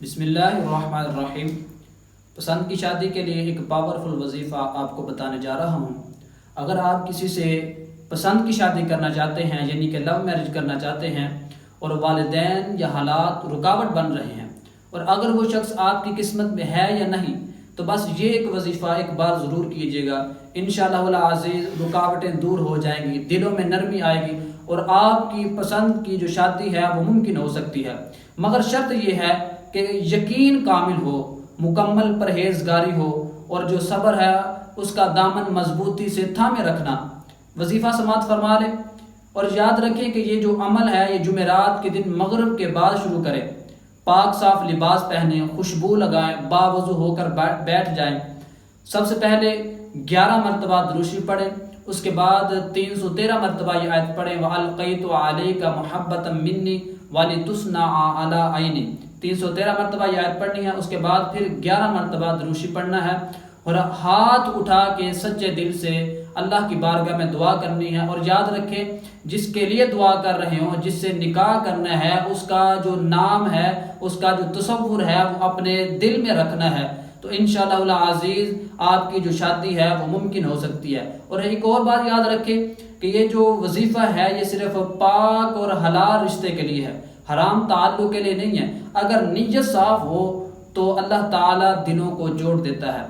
بسم اللہ الرحمن الرحیم۔ پسند کی شادی کے لیے ایک پاورفل وظیفہ آپ کو بتانے جا رہا ہوں۔ اگر آپ کسی سے پسند کی شادی کرنا چاہتے ہیں، یعنی کہ لو میرج کرنا چاہتے ہیں، اور والدین یا حالات رکاوٹ بن رہے ہیں، اور اگر وہ شخص آپ کی قسمت میں ہے یا نہیں، تو بس یہ ایک وظیفہ ایک بار ضرور کیجیے گا۔ انشاءاللہ العزیز رکاوٹیں دور ہو جائیں گی، دلوں میں نرمی آئے گی، اور آپ کی پسند کی جو شادی ہے وہ ممکن ہو سکتی ہے۔ مگر شرط یہ ہے کہ یقین کامل ہو، مکمل پرہیزگاری ہو، اور جو صبر ہے اس کا دامن مضبوطی سے تھامے رکھنا۔ وظیفہ سماعت فرما لیں اور یاد رکھیں کہ یہ جو عمل ہے یہ جمعرات کے دن مغرب کے بعد شروع کریں۔ پاک صاف لباس پہنیں، خوشبو لگائیں، باوضو ہو کر بیٹھ جائیں۔ سب سے پہلے 11 مرتبہ دروشی پڑھیں، اس کے بعد 313 مرتبہ یہ آیت پڑھیں، وَأَلْقَيْتُ عَلَيْكَ مُحَبَّةً مِّنِّي وَلِتُصْنَعَ عَلَىٰ عَيْنِي۔ 313 مرتبہ یہ آیت پڑھنی ہے، اس کے بعد پھر 11 مرتبہ دروشی پڑھنا ہے، اور ہاتھ اٹھا کے سچے دل سے اللہ کی بارگاہ میں دعا کرنی ہے۔ اور یاد رکھیں، جس کے لیے دعا کر رہے ہوں، جس سے نکاح کرنا ہے، اس کا جو نام ہے، اس کا جو تصور ہے وہ اپنے دل میں رکھنا ہے، تو انشاءاللہ العزیز آپ کی جو شادی ہے وہ ممکن ہو سکتی ہے۔ اور ایک اور بات یاد رکھیں کہ یہ جو وظیفہ ہے یہ صرف پاک اور حلال رشتے کے لیے ہے، حرام تعلق کے لیے نہیں ہے۔ اگر نیت صاف ہو تو اللہ تعالیٰ دلوں کو جوڑ دیتا ہے۔